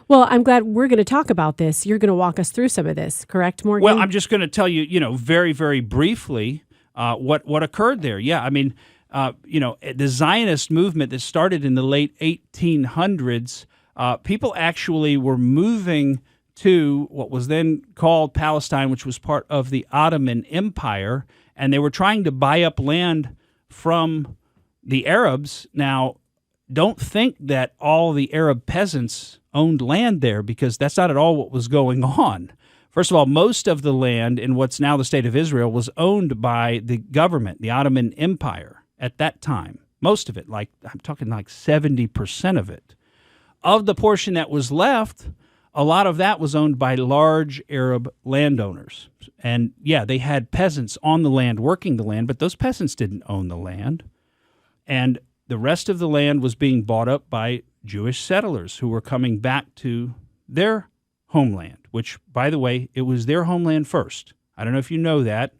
Well, I'm glad we're going to talk about this. You're going to walk us through some of this, correct, Morgan? Well, I'm just going to tell you, very, very briefly what occurred there. Yeah, I mean, the Zionist movement that started in the late 1800s, people actually were moving to what was then called Palestine, which was part of the Ottoman Empire, and they were trying to buy up land from the Arabs. Now, don't think that all the Arab peasants owned land there, because that's not at all what was going on. First of all, most of the land in what's now the state of Israel was owned by the government, the Ottoman Empire at that time. Most of it, I'm talking like 70% of it. Of the portion that was left, a lot of that was owned by large Arab landowners. And yeah, they had peasants on the land working the land, but those peasants didn't own the land. And the rest of the land was being bought up by Jewish settlers who were coming back to their homeland, which, by the way, it was their homeland first. I don't know if you know that,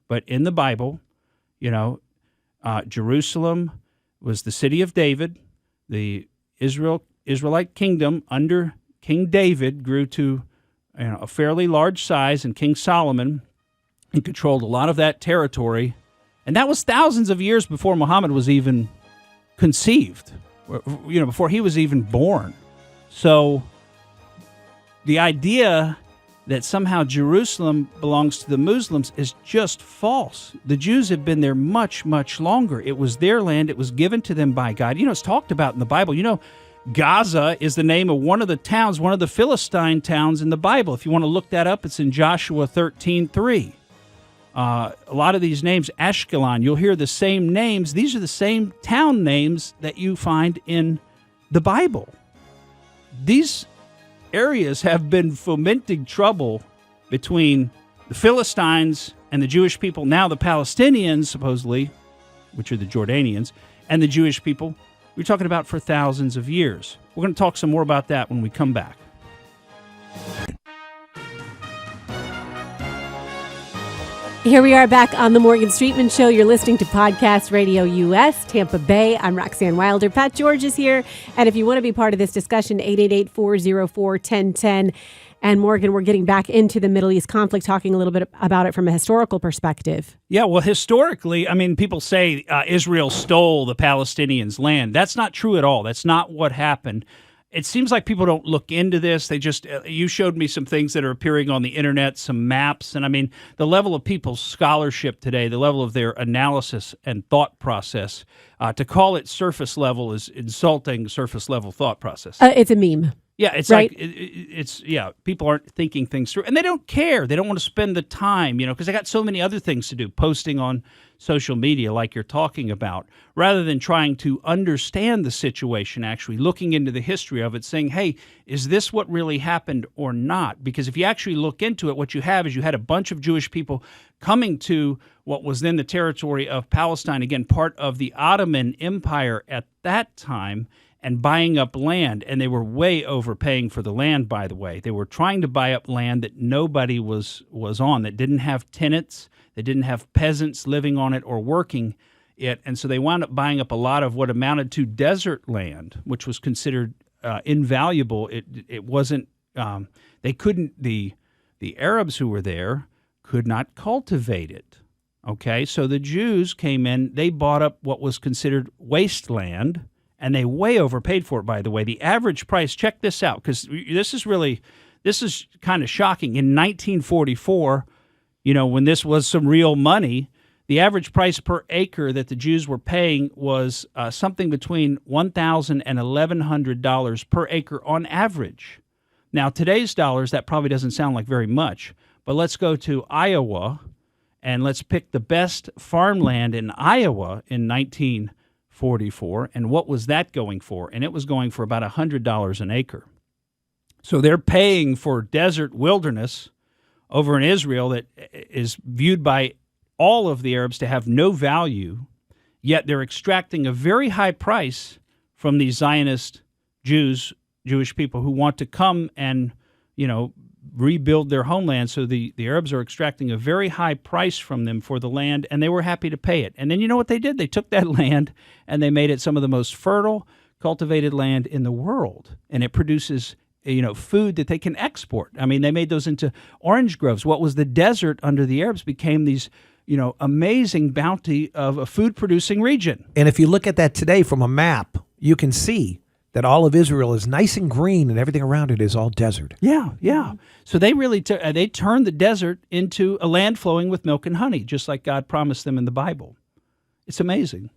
but in the Bible, Jerusalem was the city of David. The Israelite kingdom under King David grew to a fairly large size, and King Solomon controlled a lot of that territory. And that was thousands of years before Muhammad was even conceived, before he was even born. So the idea that somehow Jerusalem belongs to the Muslims is just false. The Jews have been there much, much longer. It was their land. It was given to them by God. It's talked about in the Bible. Gaza is the name of one of the towns, one of the Philistine towns in the Bible. If you want to look that up, it's in Joshua 13:3. A lot of these names, Ashkelon, you'll hear the same names. These are the same town names that you find in the Bible. These areas have been fomenting trouble between the Philistines and the Jewish people, now the Palestinians, supposedly, which are the Jordanians, and the Jewish people. We're talking about for thousands of years. We're going to talk some more about that when we come back. Here we are back on the Morgan Streetman Show. You're listening to Podcast Radio US, Tampa Bay. I'm Roxanne Wilder. Pat George is here. And if you want to be part of this discussion, 888-404-1010. And Morgan, we're getting back into the Middle East conflict, talking a little bit about it from a historical perspective. Yeah, well, historically, people say Israel stole the Palestinians' land. That's not true at all. That's not what happened. It seems like people don't look into this. They just, you showed me some things that are appearing on the internet, some maps. And the level of people's scholarship today, the level of their analysis and thought process, to call it surface level is insulting surface level thought process. It's a meme. Yeah, it's right? People aren't thinking things through, and they don't care. They don't want to spend the time, because they got so many other things to do, posting on social media like you're talking about, rather than trying to understand the situation, actually looking into the history of it, saying, hey, is this what really happened or not? Because if you actually look into it, what you have is you had a bunch of Jewish people coming to what was then the territory of Palestine, again, part of the Ottoman Empire at that time, and buying up land, and they were way overpaying for the land, by the way. They were trying to buy up land that nobody was on, that didn't have tenants, that didn't have peasants living on it or working it, and so they wound up buying up a lot of what amounted to desert land, which was considered invaluable. It wasn't, they couldn't, the Arabs who were there could not cultivate it, okay? So the Jews came in, they bought up what was considered wasteland, and they way overpaid for it, by the way. The average price, check this out, because this is kind of shocking. In 1944, when this was some real money, the average price per acre that the Jews were paying was something between $1,000 and $1,100 per acre on average. Now, today's dollars, that probably doesn't sound like very much, but let's go to Iowa, and let's pick the best farmland in Iowa in 1944, and what was that going for? And it was going for about $100 an acre. So they're paying for desert wilderness over in Israel that is viewed by all of the Arabs to have no value, yet they're extracting a very high price from these Zionist Jewish people who want to come and, rebuild their homeland. So the Arabs are extracting a very high price from them for the land, and they were happy to pay it. And then you know what they did? They took that land and they made it some of the most fertile, cultivated land in the world. And it produces food that they can export. I mean, they made those into orange groves. What was the desert under the Arabs became these, amazing bounty of a food-producing region. And if you look at that today from a map, you can see that all of Israel is nice and green and everything around it is all desert. Yeah. So they really they turned the desert into a land flowing with milk and honey, just like God promised them in the Bible. It's amazing.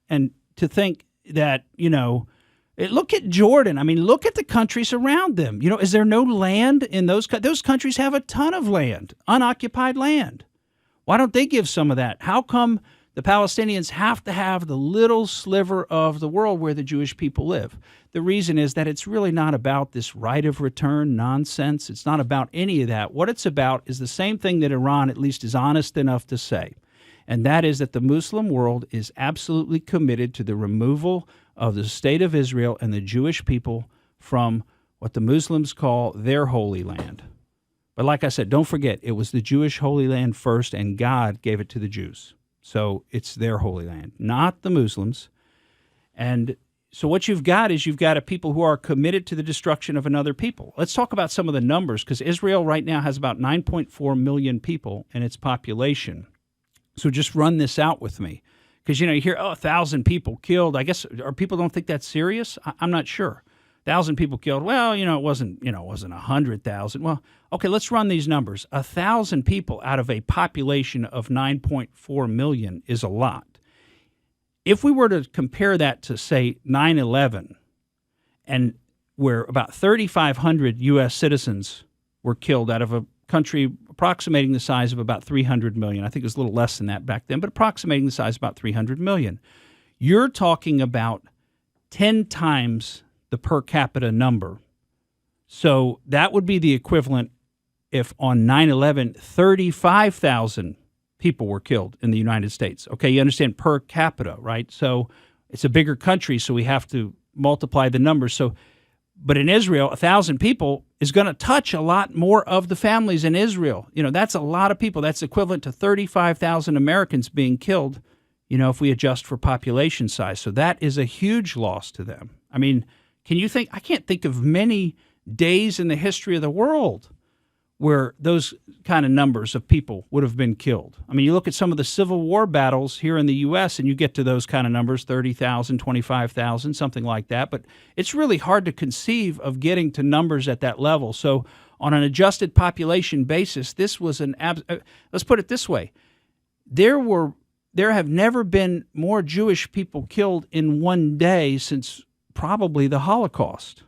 And to think that, look at Jordan. I mean, look at the countries around them. Is there no land in those countries have a ton of land, unoccupied land. Why don't they give some of that? How come the Palestinians have to have the little sliver of the world where the Jewish people live? The reason is that it's really not about this right of return nonsense. It's not about any of that. What it's about is the same thing that Iran at least is honest enough to say, and that is that the Muslim world is absolutely committed to the removal of the state of Israel and the Jewish people from what the Muslims call their holy land. But like I said, don't forget, it was the Jewish holy land first, and God gave it to the Jews. So it's their holy land, not the Muslims. And so what you've got is a people who are committed to the destruction of another people. Let's talk about some of the numbers, because Israel right now has about 9.4 million people in its population. So just run this out with me. Because, you hear, 1,000 people killed. I guess, or people don't think that's serious? I'm not sure. 1,000 people killed. Well, it wasn't 100,000. Well, okay, let's run these numbers. 1,000 people out of a population of 9.4 million is a lot. If we were to compare that to, say, 9/11, and where about 3,500 U.S. citizens were killed out of a country approximating the size of about 300 million. I think it was a little less than that back then, but approximating the size of about 300 million. You're talking about 10 times the per capita number. So that would be the equivalent if on 9/11, 35,000 people were killed in the United States. Okay, you understand per capita, right? So it's a bigger country, so we have to multiply the numbers. So, but in Israel, 1,000 people is going to touch a lot more of the families in Israel. That's a lot of people. That's equivalent to 35,000 Americans being killed, if we adjust for population size. So that is a huge loss to them. I mean, can you think? I can't think of many days in the history of the world where those kind of numbers of people would have been killed. I mean, you look at some of the Civil War battles here in the U.S., and you get to those kind of numbers, 30,000, 25,000, something like that. But it's really hard to conceive of getting to numbers at that level. So on an adjusted population basis, this was let's put it this way. There have never been more Jewish people killed in one day since probably the Holocaust.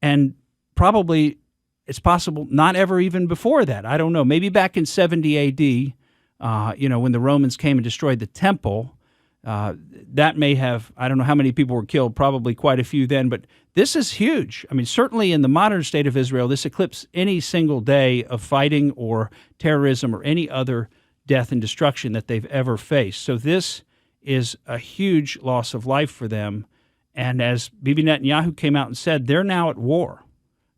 And probably it's possible not ever even before that. I don't know. Maybe back in 70 A.D., when the Romans came and destroyed the temple, that may have, I don't know how many people were killed, probably quite a few then, but this is huge. I mean, certainly in the modern state of Israel, this eclipses any single day of fighting or terrorism or any other death and destruction that they've ever faced. So this is a huge loss of life for them. And as Bibi Netanyahu came out and said, they're now at war.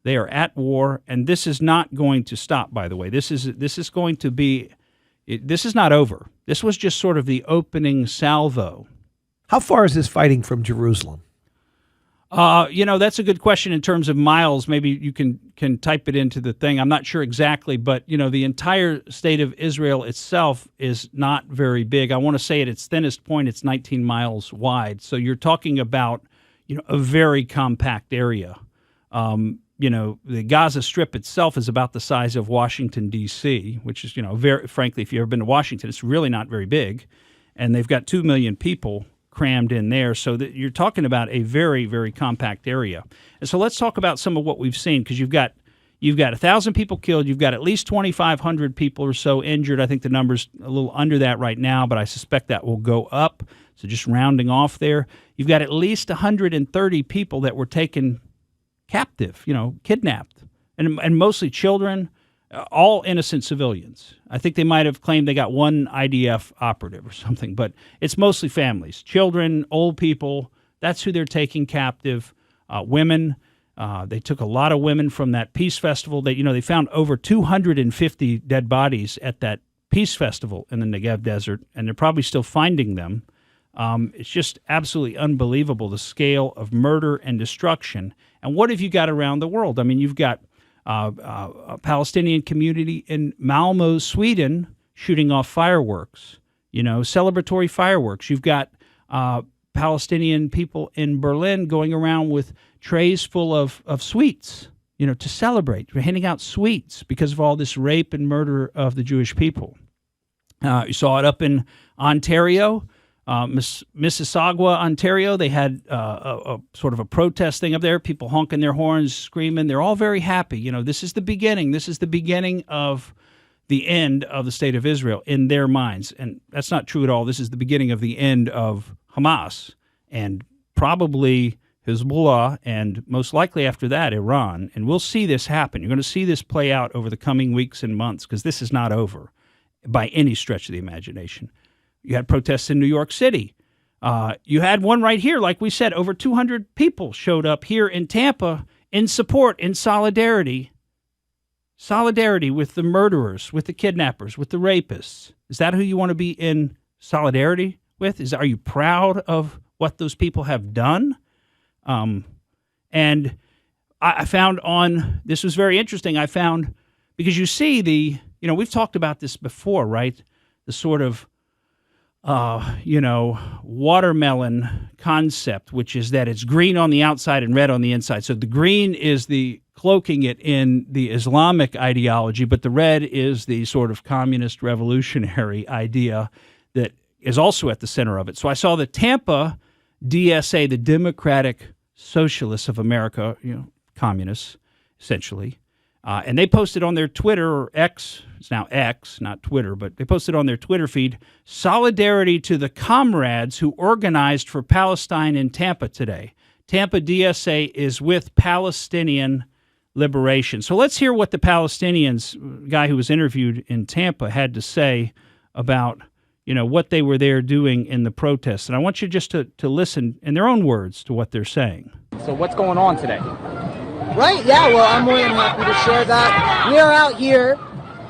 They are at war, and this is not going to stop, by the way. This is not over. This was just sort of the opening salvo. How far is this fighting from Jerusalem? That's a good question in terms of miles. Maybe you can type it into the thing. I'm not sure exactly, but, the entire state of Israel itself is not very big. I want to say at its thinnest point, it's 19 miles wide. So you're talking about, a very compact area. The Gaza Strip itself is about the size of Washington, D.C., which is, very frankly, if you've ever been to Washington, it's really not very big. And they've got 2 million people crammed in there. So that you're talking about a very, very compact area. And so let's talk about some of what we've seen, because you've got 1,000 people killed. You've got at least 2,500 people or so injured. I think the number's a little under that right now, but I suspect that will go up. So just rounding off there. You've got at least 130 people that were taken captive, kidnapped, and mostly children, all innocent civilians. I think they might have claimed they got one IDF operative or something, but it's mostly families, children, old people. That's who they're taking captive. Women. They took a lot of women from that peace festival. They found over 250 dead bodies at that peace festival in the Negev desert, and they're probably still finding them. It's just absolutely unbelievable, the scale of murder and destruction. And what have you got around the world? I mean, you've got a Palestinian community in Malmö, Sweden, shooting off fireworks, celebratory fireworks. You've got Palestinian people in Berlin going around with trays full of sweets, to celebrate. We're handing out sweets because of all this rape and murder of the Jewish people. You saw it up in Ontario, Mississauga, Ontario. They had a sort of a protest thing up there, people honking their horns, screaming. They're all very happy. This is the beginning. This is the beginning of the end of the state of Israel in their minds. And that's not true at all. This is the beginning of the end of Hamas and probably Hezbollah, and most likely after that, Iran. And we'll see this happen. You're going to see this play out over the coming weeks and months because this is not over by any stretch of the imagination. You had protests in New York City. You had one right here, like we said, over 200 people showed up here in Tampa in support, in solidarity with the murderers, with the kidnappers, with the rapists. Is that who you want to be in solidarity with? Are you proud of what those people have done? And I found this was very interesting. I found, because you see we've talked about this before, right? The sort of, watermelon concept, which is that it's green on the outside and red on the inside. So the green is cloaking it in the Islamic ideology, but the red is the sort of communist revolutionary idea that is also at the center of it. So I saw the Tampa DSA, the Democratic Socialists of America, communists, essentially. And they posted on their Twitter, or X, it's now X, not Twitter, but they posted on their Twitter feed, solidarity to the comrades who organized for Palestine in Tampa today. Tampa DSA is with Palestinian liberation. So let's hear what the Palestinians, guy who was interviewed in Tampa, had to say about what they were there doing in the protests. And I want you just to listen in their own words to what they're saying. So what's going on today? Right, yeah, well, I'm more than happy to share that. We are out here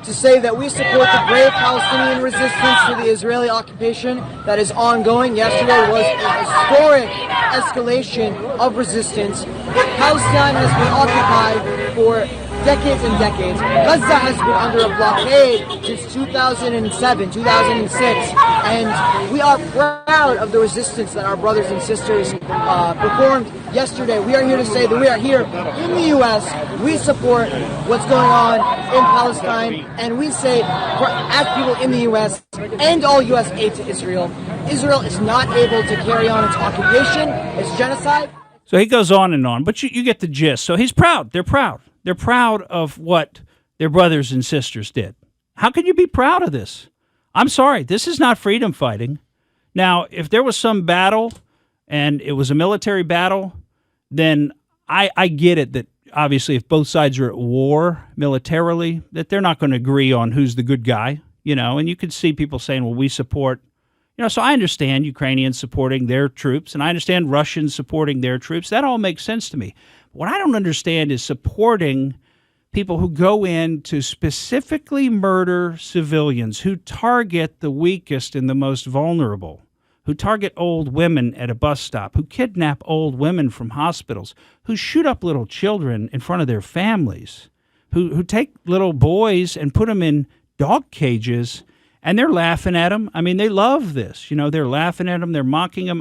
to say that we support the brave Palestinian resistance to the Israeli occupation that is ongoing. Yesterday was a historic escalation of resistance. Palestine has been occupied for decades and decades. Gaza has been under a blockade since 2007, 2006, and we are proud of the resistance that our brothers and sisters performed yesterday. We are here to say that we are here in the U.S. We support what's going on in Palestine, and we say, as people in the U.S. and all U.S. aid to Israel, Israel is not able to carry on its occupation, its genocide. So he goes on, but you get the gist. So he's proud. They're proud. They're proud of what their brothers and sisters did. How can you be proud of this? I'm sorry, this is not freedom fighting. Now, if there was some battle and it was a military battle, then I get it that obviously if both sides are at war militarily, that they're not going to agree on who's the good guy, and you could see people saying, well, we support, so I understand Ukrainians supporting their troops and I understand Russians supporting their troops. That all makes sense to me. What I don't understand is supporting people who go in to specifically murder civilians, who target the weakest and the most vulnerable, who target old women at a bus stop, who kidnap old women from hospitals, who shoot up little children in front of their families, who take little boys and put them in dog cages, and they're laughing at them. I mean, they love this. They're laughing at them. They're mocking them.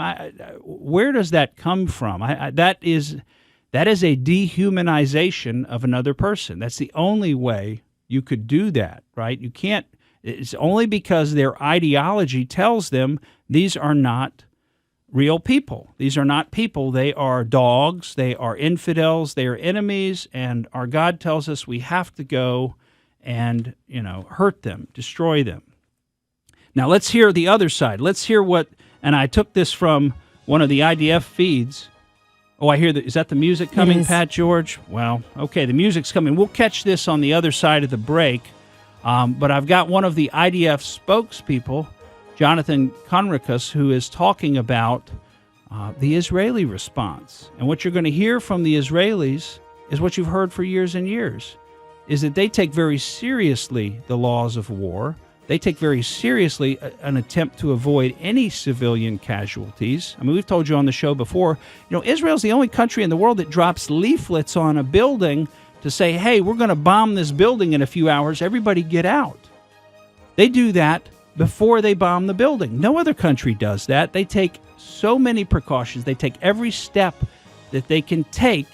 Where does that come from? That is a dehumanization of another person. That's the only way you could do that, right? You can't. It's only because their ideology tells them these are not real people. These are not people. They are dogs. They are infidels. They are enemies. And our God tells us we have to go and, hurt them, destroy them. Now, let's hear the other side. Let's hear and I took this from one of the IDF feeds. Oh, I hear that. Is that the music coming, Pat George? Well, okay, the music's coming. We'll catch this on the other side of the break. But I've got one of the IDF spokespeople, Jonathan Conricus, who is talking about the Israeli response. And what you're going to hear from the Israelis is what you've heard for years and years, is that they take very seriously the laws of war. they take very seriously an attempt to avoid any civilian casualties. I mean, we've told you on the show before, Israel's the only country in the world that drops leaflets on a building to say, hey, we're going to bomb this building in a few hours. Everybody get out. They do that before they bomb the building. No other country does that. They take so many precautions. They take every step that they can take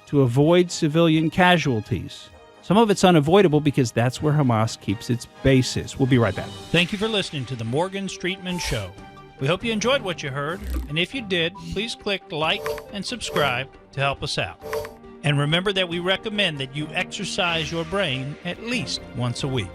to avoid civilian casualties. Some of it's unavoidable because that's where Hamas keeps its bases. We'll be right back. Thank you for listening to the Morgan Streetman Show. We hope you enjoyed what you heard, and if you did, please click like and subscribe to help us out. And remember that we recommend that you exercise your brain at least once a week.